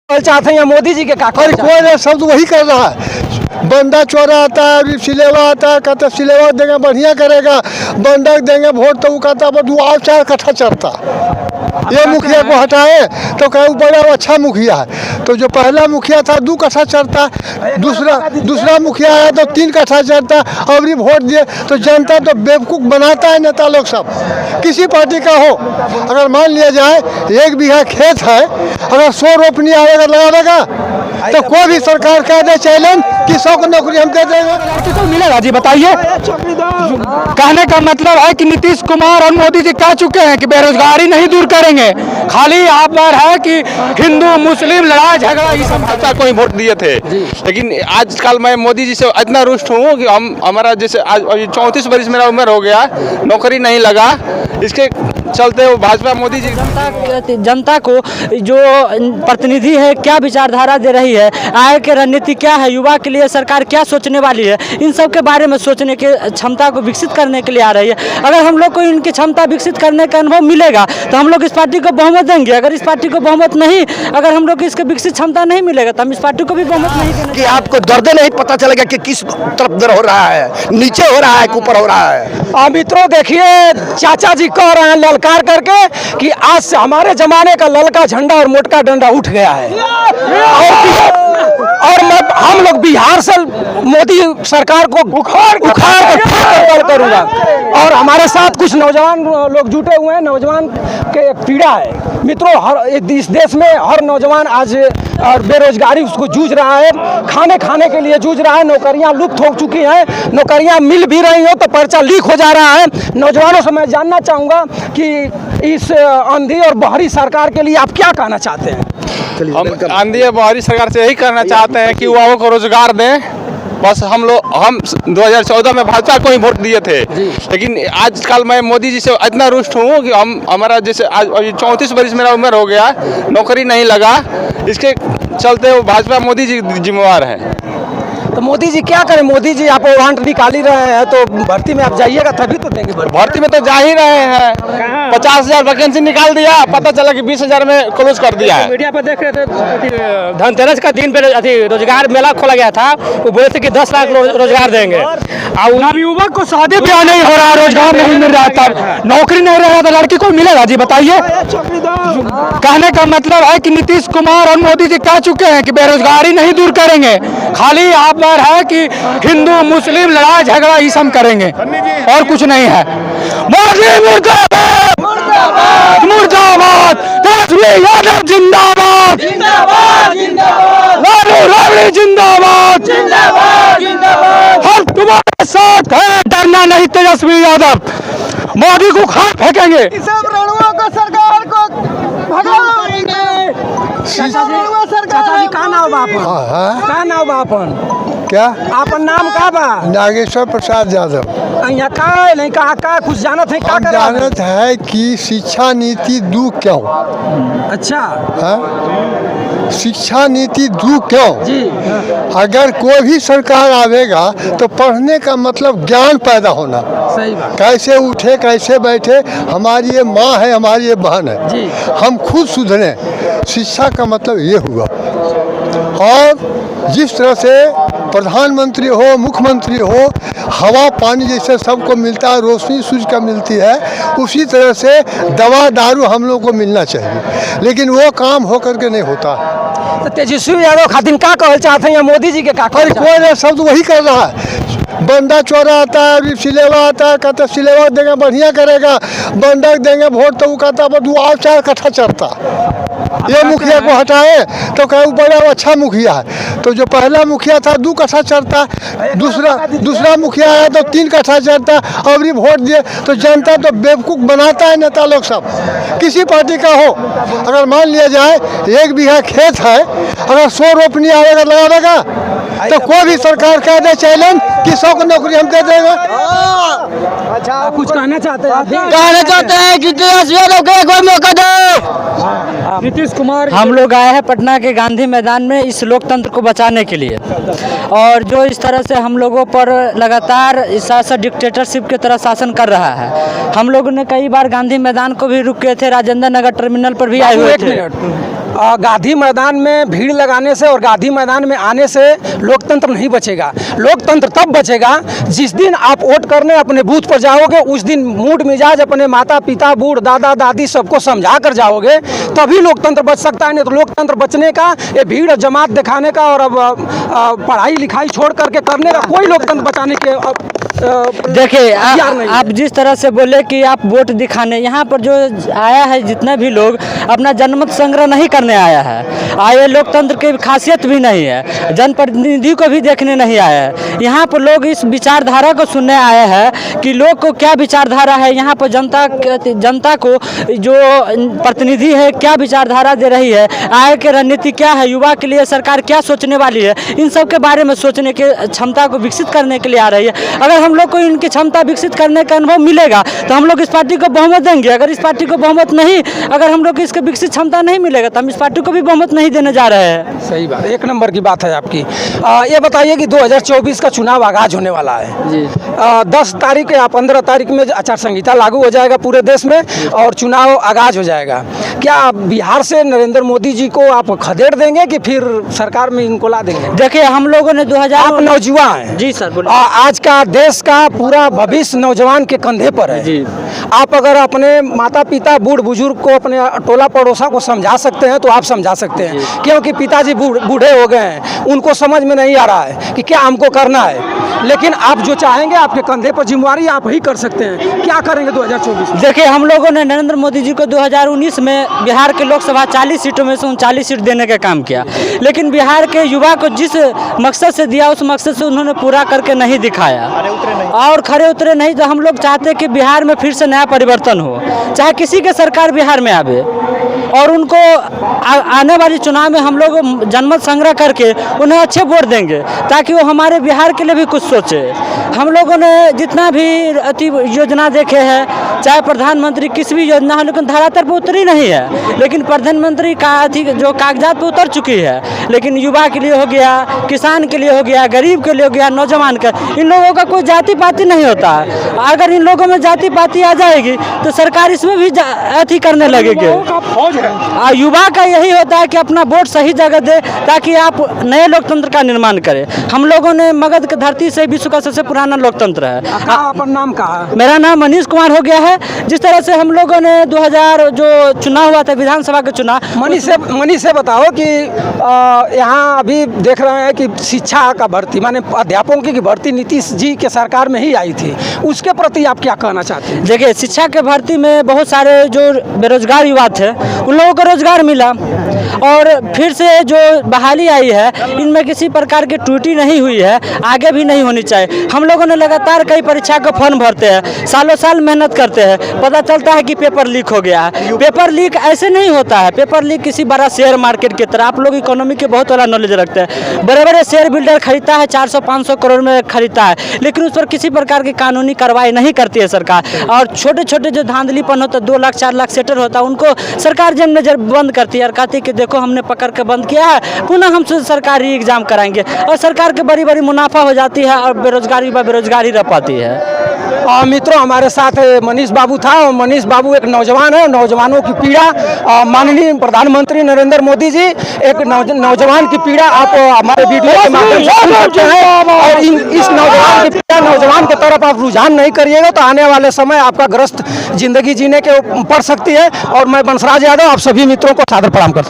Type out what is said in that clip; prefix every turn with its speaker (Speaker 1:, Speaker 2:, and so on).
Speaker 1: चाहते हैं मोदी जी के का
Speaker 2: और कोई नहीं, सब तो वही कर रहा है। बंदा चोरा आता है, सिलेवा आता है, कहता सिलेवा देंगे बढ़िया करेगा, बंदक देंगे वोट तो वो कहता बस वो आप 4 कट्ठा चढ़ता। ये मुखिया को हटाए तो कहे बड़ा अच्छा मुखिया है। तो जो पहला मुखिया था 2 कट्ठा चढ़ता, दूसरा मुखिया आया तो 3 कट्ठा चढ़ता। और ये वोट दिए तो जनता तो बेवकूफ़ बनाता है नेता लोग सब, किसी पार्टी का हो। अगर मान लिया जाए 1 बीघा खेत है, अगर 100 रोपनी आएगा लगा देगा तो कोई भी सरकार कह दे चैलेंज कि 100 को नौकरी हम दे देंगे
Speaker 1: तो मिलेगा जी, बताइए। कहने का मतलब है कि नीतीश कुमार और मोदी जी कह चुके हैं कि बेरोजगारी नहीं दूर करेंगे, खाली आप पर है कि हिंदू मुस्लिम लड़ाई झगड़ा ये सब।
Speaker 3: भाजपा को ही वोट दिए थे, लेकिन आजकल मैं मोदी जी से इतना रुष्ट हूँ कि हमारा जैसे आज 34 वर्ष मेरा उम्र हो गया, नौकरी नहीं लगा, इसके चलते वो भाजपा मोदी जी
Speaker 4: जनता को जो प्रतिनिधि है क्या विचारधारा दे रही है, आय की रणनीति क्या है, युवा के लिए सरकार क्या सोचने वाली है, इन सब के बारे में सोचने की क्षमता को विकसित करने के लिए आ रही है। अगर हम लोग को इनकी क्षमता विकसित करने का अनुभव मिलेगा तो हम लोग इस पार्टी को बहुमत देंगे। अगर इस पार्टी को बहुमत नहीं, अगर हम लोग को इसके विकसित क्षमता नहीं मिलेगा तो हम इस पार्टी को भी बहुमत नहीं देंगे।
Speaker 5: कि आपको दर्द नहीं पता चलेगा कि किस तरफ दर हो रहा है, नीचे हो रहा है कि ऊपर हो रहा है।
Speaker 1: मित्रों देखिए, चाचा जी कह रहे हैं ललकार करके कि आज से हमारे जमाने का ललका झंडा और मोटका डंडा उठ गया है। और मैं हम लोग बिहार से मोदी सरकार को उखाड़ कर करूंगा। और हमारे साथ कुछ नौजवान लोग जुटे हुए हैं, नौजवान के पीड़ा है। मित्रों, हर इस देश में हर नौजवान आज बेरोजगारी उसको जूझ रहा है, खाने के लिए जूझ रहा है। नौकरियां लुप्त हो चुकी हैं, नौकरियां मिल भी रही हो तो पर्चा लीक हो जा रहा है। नौजवानों से मैं जानना चाहूँगा कि इस आंधी और बहरी सरकार के लिए आप क्या कहना चाहते हैं?
Speaker 3: हम आंधी और बहरी सरकार से यही करना चाहते हैं कि युवाओं को रोजगार दें। बस हम 2014 में भाजपा को ही वोट दिए थे, लेकिन आजकल मैं मोदी जी से इतना रुष्ट हूँ कि हमारा जैसे आज 34 वर्ष मेरा उम्र हो गया, नौकरी नहीं लगा, इसके चलते वो भाजपा मोदी जी जिम्मेवार हैं।
Speaker 1: तो मोदी जी क्या करें? मोदी जी आप वांट निकाल ही रहे हैं तो भर्ती में आप जाइएगा तभी तो देंगे।
Speaker 3: भर्ती में तो जा ही रहे हैं, 50,000 वैकेंसी निकाल दिया, पता चला कि 20,000 में क्लोज कर दिया है।
Speaker 4: मीडिया पर देख रहे थे धनतेरस का दिन पे रोजगार मेला खोला गया था, वो बोले थे कि 10 लाख रोजगार देंगे।
Speaker 1: अब युवक को शादी ब्याह नहीं हो रहा, रोजगार नहीं मिल रहा, तब नौकरी नहीं रहा तो लड़की को मिलेगा जी, बताइए। कहने का मतलब है कि नीतीश कुमार और मोदी जी कह चुके हैं कि बेरोजगारी नहीं दूर करेंगे, खाली आप पर है कि हिंदू मुस्लिम लड़ाई झगड़ा ये सब करेंगे और कुछ नहीं है। मोदी मुर्दाबाद मुर्दाबाद, तेजस्वी यादव जिंदाबाद लालू राबड़ी जिंदाबाद, हम तुम्हारे साथ हैं, डरना नहीं तेजस्वी यादव। मोदी को खा फेंकेंगे,
Speaker 2: सब रणुआ को सरकार को भगाएंगे।
Speaker 1: चाचा जी का नाम बापन
Speaker 2: क्या
Speaker 1: आपन नाम का बा?
Speaker 2: नागेश्वर प्रसाद यादव।
Speaker 1: यहाँ का नहीं का कुछ जानत है?
Speaker 2: हम जानत है कि शिक्षा नीति दू क्यों?
Speaker 1: अच्छा
Speaker 2: है? शिक्षा नीति दू क्यों
Speaker 1: जी।
Speaker 2: अगर कोई भी सरकार आवेगा तो पढ़ने का मतलब ज्ञान पैदा होना,
Speaker 1: सही बात।
Speaker 2: कैसे उठे कैसे बैठे, हमारी ये माँ है, हमारी ये बहन है
Speaker 1: जी।
Speaker 2: हम खुद सुधरे। शिक्षा का मतलब ये हुआ। और जिस तरह से प्रधानमंत्री हो, मुख्यमंत्री हो, हवा पानी जैसे सबको मिलता है, रोशनी सूरज का मिलती है, उसी तरह से दवा दारू हम लोग को मिलना चाहिए, लेकिन वो काम हो करके नहीं होता।
Speaker 1: तो तेजस्वी यादव खातिर का कहल चाहते हैं मोदी जी के का?
Speaker 2: और कोई नहीं, सब तो वही कर रहा है। बंदा चोरा आता है, सिलेवा आता है, कहता सिलेवा देंगे बढ़िया करेगा, बंदक देंगे वोट तो वो कहता बस वो आप 4 कट्ठा चढ़ता। ये मुखिया को हटाए तो कहे बड़ा अच्छा मुखिया है। तो जो पहला मुखिया था 2 कट्ठा चढ़ता, दूसरा मुखिया आया तो 3 कट्ठा चढ़ता। और ये वोट दिए तो जनता तो बेवकूफ़ बनाता है नेता लोग सब, किसी पार्टी का हो। अगर मान लिया जाए 1 बीघा खेत है, अगर 100 रोपनी आएगा लगा देगा तो कोई भी सरकार कह दे चैलेंज कि 100 को नौकरी हम दे देंगे।
Speaker 1: अच्छा, कुछ कहना चाहते हैं?
Speaker 4: कि कोई मौका दो। नीतीश कुमार, हम लोग आए हैं पटना के गांधी मैदान में इस लोकतंत्र को बचाने के लिए, और जो इस तरह से हम लोगों पर लगातार शासन डिक्टेटरशिप की तरह शासन कर रहा है। हम लोगों ने कई बार गांधी मैदान को भी रुके थे, राजेंद्र नगर टर्मिनल पर भी आए हुए थे।
Speaker 1: गांधी मैदान में भीड़ लगाने से और गांधी मैदान में आने से लोकतंत्र नहीं बचेगा। लोकतंत्र तब बचेगा जिस दिन आप वोट करने अपने बूथ पर जाओगे, उस दिन मूड मिजाज अपने माता पिता बूढ़ दादा दादी सबको समझा कर जाओगे, तभी लोकतंत्र बच सकता है। नहीं तो लोकतंत्र बचने का, ये भीड़ जमात दिखाने का और अब पढ़ाई लिखाई छोड़ करके करने का कोई लोकतंत्र बचाने के
Speaker 4: देखिए आप जिस तरह से बोले कि आप वोट दिखाने, यहाँ पर जो आया है जितना भी लोग अपना जनमत संग्रह नहीं करने आया है, आए लोकतंत्र की खासियत भी नहीं है, जनप्रतिनिधि को भी देखने नहीं आया है। यहाँ पर लोग इस विचारधारा को सुनने आए हैं कि लोग को क्या विचारधारा है, यहाँ पर जनता को जो प्रतिनिधि है क्या विचारधारा दे रही है, आय की रणनीति क्या है, युवा के लिए सरकार क्या सोचने वाली है, इन सब के बारे में सोचने की क्षमता को विकसित करने के लिए आ रही है। अगर हम लोग को इनकी क्षमता विकसित करने का अनुभव मिलेगा तो हम लोग इस पार्टी को बहुमत देंगे। अगर इस पार्टी को बहुमत नहीं, अगर हम लोग को इसके विकसित क्षमता नहीं मिलेगा तो हम इस पार्टी को भी बहुमत नहीं देने जा रहे हैं।
Speaker 1: सही बात, एक नंबर की बात है आपकी। ये बताइए कि 2024 का चुनाव आगाज होने वाला है
Speaker 4: जी।
Speaker 1: 10 तारीख या 15 तारीख में आचार संहिता लागू हो जाएगा पूरे देश में और चुनाव आगाज हो जाएगा। क्या बिहार से नरेंद्र मोदी जी को आप खदेड़ देंगे कि फिर सरकार में इनको ला देंगे?
Speaker 4: देखिए हम लोगों ने 2000
Speaker 1: आप नौजवान हैं
Speaker 4: जी सर बोलिए।
Speaker 1: आज का देश का पूरा भविष्य नौजवान के कंधे पर है
Speaker 4: जी।
Speaker 1: आप अगर अपने माता पिता बूढ़ बुजुर्ग को, अपने टोला पड़ोसा को समझा सकते हैं तो आप समझा सकते हैं, क्योंकि पिताजी बूढ़े हो गए हैं, उनको समझ में नहीं आ रहा है कि क्या हमको करना है। लेकिन आप जो चाहेंगे आपके कंधे पर जिम्मेवारी आप ही कर सकते हैं। क्या करेंगे 2024 में?
Speaker 4: देखिए हम लोगों ने नरेंद्र मोदी जी को 2019 में बिहार के लोकसभा 40 सीटों में से 39 सीट देने का काम किया, लेकिन बिहार के युवा को जिस मकसद से दिया उस मकसद से उन्होंने पूरा करके नहीं दिखाया और खरे उतरे नहीं। तो हम लोग चाहते हैं कि बिहार में फिर से नया परिवर्तन हो, चाहे किसी के सरकार बिहार में आवे, और उनको आने वाले चुनाव में हम लोग जनमत संग्रह करके उन्हें अच्छे वोट देंगे ताकि वो हमारे बिहार के लिए भी कुछ सोचे। हम लोगों ने जितना भी अति योजना देखे हैं, चाहे प्रधानमंत्री किसी भी योजना हो, लेकिन धरातल पर उतरी नहीं है। लेकिन प्रधानमंत्री का अति जो कागजात पर उतर चुकी है, लेकिन युवा के लिए हो गया, किसान के लिए हो गया, गरीब के लिए हो गया, नौजवान का, इन लोगों का कोई जाति पाति नहीं होता है। अगर इन लोगों में जाति पाति आ जाएगी तो सरकार इसमें भी अति करने लगेगी। युवा का यही होता है कि अपना वोट सही जगह दे ताकि आप नए लोकतंत्र का निर्माण करें। हम लोगों ने मगध की धरती से विश्व का सबसे पुराना लोकतंत्र है।
Speaker 1: आपका नाम कहा?
Speaker 4: मेरा नाम मनीष कुमार हो गया है। जिस तरह से हम लोगों ने 2000 जो चुनाव हुआ था विधानसभा का चुनाव,
Speaker 1: मनीष से बताओ कि यहाँ अभी देख रहे हैं कि शिक्षा का भर्ती माने अध्यापकों की भर्ती नीतीश जी के सरकार में ही आई थी, उसके प्रति आप क्या कहना चाहते हैं?
Speaker 4: देखिए शिक्षा के भर्ती में बहुत सारे जो बेरोजगार युवा थे उन लोगों को रोजगार मिला और फिर से जो बहाली आई है इनमें किसी प्रकार की त्रुटि नहीं हुई है, आगे भी नहीं होनी चाहिए। हम लोगों ने लगातार कई परीक्षा का फॉर्म भरते हैं, सालों साल मेहनत करते हैं, पता चलता है कि पेपर लीक हो गया है। पेपर लीक ऐसे नहीं होता है, पेपर लीक किसी बड़ा शेयर मार्केट की तरह। आप लोग इकोनॉमी के बहुत बड़ा नॉलेज रखते हैं। बड़े बड़े शेयर बिल्डर खरीदता है 400-500 करोड़ में खरीदता है, लेकिन उस पर किसी प्रकार की कानूनी कार्रवाई नहीं करती है सरकार। और छोटे छोटे जो धांधलीपन होता है 2 लाख 4 लाख सेटर होता है उनको सरकार जब नजर बंद करती है और कहती है कि देखो हमने पकड़ के बंद किया है, पुनः हम सरकारी एग्जाम कराएंगे और सरकार के बड़ी बड़ी मुनाफा हो जाती है और बेरोजगारी व बेरोजगारी रह पाती है।
Speaker 1: मित्रों हमारे साथ मनीष बाबू था और मनीष बाबू एक नौजवान है। नौजवानों की पीड़ा माननीय प्रधानमंत्री नरेंद्र मोदी जी एक नौजवान की पीड़ा आप हमारे वीडियो के माध्यम से सुन सकते हैं और इस नौजवान की पीड़ा नौजवान की तरफ आप रुझान नहीं करिएगा तो आने वाले समय आपका ग्रस्त जिंदगी जीने के पड़ सकती है। और मैं बंसराज यादव आप सभी मित्रों को सादर प्रणाम करता हूँ।